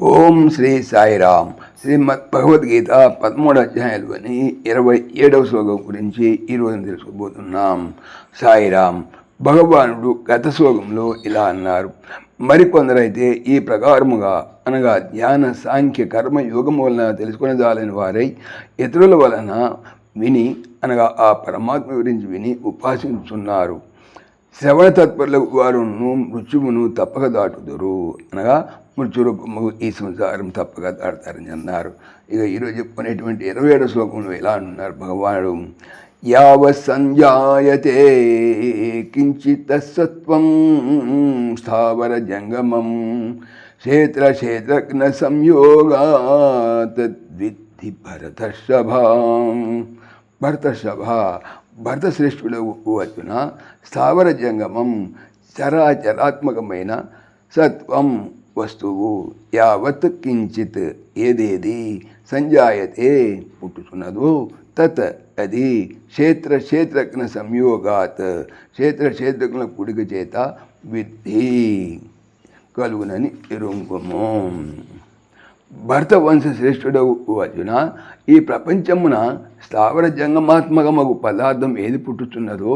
ఓం శ్రీ సాయిరామ్. శ్రీమద్ భగవద్గీత 13వ అధ్యాయంలోని 27వ శ్లోకం గురించి ఈరోజు తెలుసుకోబోతున్నాం. సాయిరామ్. భగవానుడు గత శ్లోకంలో ఇలా అన్నారు. మరికొందరైతే ఈ ప్రకారముగా అనగా ధ్యాన సాంఖ్య కర్మ యోగం వలన తెలుసుకునేదాలని వారై ఇతరుల వలన విని అనగా ఆ పరమాత్మ గురించి విని ఉపాసించుతున్నారు. శ్రవణ తత్పరులకు వారును మృత్యువును తప్పక దాటుదురు అనగా మృత్యురూపము ఈ సంసారం తప్పక దాడతారని అన్నారు. ఇక ఈరోజు చెప్పుకునేటువంటి 27వ శ్లోకంలో ఎలా అన్నారు భగవానుడు. యావత్ సంజాయతే కించిత్ సత్వం స్థావర జంగమం క్షేత్రక్షేత్రజ్ఞ సంయోగాత్ తద్విద్ధి భరతర్షభాం. భరతశ్రేష్ఠుడు వచ్చిన స్థావర జంగమం చరాచరాత్మకమైన సత్వం వస్తువు యావత్ కించిత్ ఏదేది సంజాయతే పుట్టుచున్నదో తత్ అది క్షేత్రజ్ఞ సంయోగాత్ క్షేత్రజ్ఞ కుడిక చేత విద్ధి కలుగునని ఎరుంగుము. భరతవంశ శ్రేష్ఠుడవు అర్జున, ఈ ప్రపంచమున స్థావర జంగమాత్మకమగు పదార్థం ఏది పుట్టుతున్నదో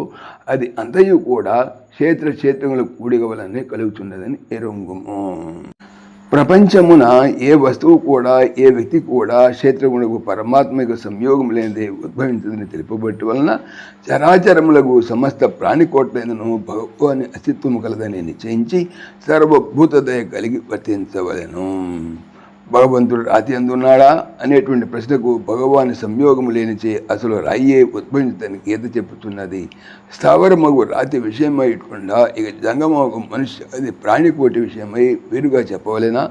అది అంతయు కూడా క్షేత్రముల కూడిక వలనే కలుగుతున్నదని ఎరుంగుము. ప్రపంచమున ఏ వస్తువు కూడా ఏ వ్యక్తి కూడా క్షేత్రములకు పరమాత్మక సంయోగం లేనిదే ఉద్భవించదని తెలుపబట్టి వలన చరాచరములకు సమస్త ప్రాణికోట్లైనను భగవాని అస్తిత్వము కలదని నిశ్చయించి సర్వభూతదయ కలిగి వర్తించవలెను. భగవంతుడు రాతి అందున్నాడా అనేటువంటి ప్రశ్నకు భగవాని సంయోగము లేనిచే అసలు రాయే ఉద్భవించడానికి గీత చెప్పుతున్నది. స్థావరమగు రాతి విషయమై ఇట్కుండా ఇక జంగమగు మనిషి అది ప్రాణికోటి విషయమై వేరుగా చెప్పవలెనా?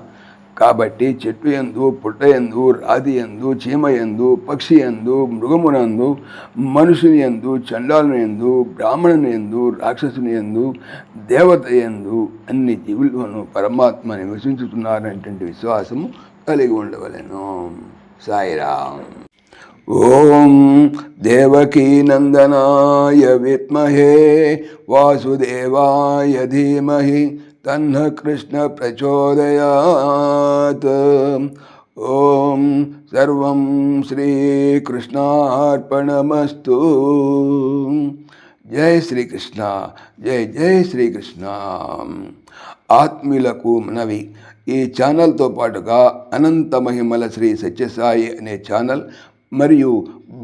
కాబట్టి చెట్టు యందు, పుట్ట యందు, రాతి యందు, చీమ యందు, పక్షి యందు, మృగమునందు, మనుషుని యందు, చండాలుని యందు, బ్రాహ్మణుని యందు, రాక్షసుని యందు, దేవత యందు అన్ని జీవుల్లోనూ పరమాత్మ నివసించుతున్నారనేటువంటి విశ్వాసము కలిగి ఉండవలెను. సాయిరామ్. ఓం దేవకీ నందనాయ విద్మహే వాసుదేవాయ ధీమహి తన్న కృష్ణ ప్రచోదయాత్. ఓం సర్వం శ్రీకృష్ణార్పణమస్తు. జై శ్రీకృష్ణ. జై జై శ్రీకృష్ణ. ఆత్మీయులకు మనవి, ఈ ఛానల్తో పాటుగా అనంత మహిమల శ్రీ సత్యసాయి అనే ఛానల్ మరియు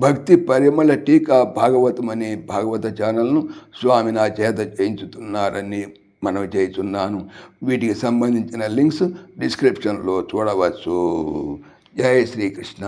భక్తి పరిమళ టీకా భాగవతం అనే భాగవత ఛానల్ను స్వామి నా చేత చేయించుతున్నారని మనవి చేస్తున్నాను. వీటికి సంబంధించిన లింక్స్ డిస్క్రిప్షన్లో చూడవచ్చు. జై శ్రీకృష్ణ.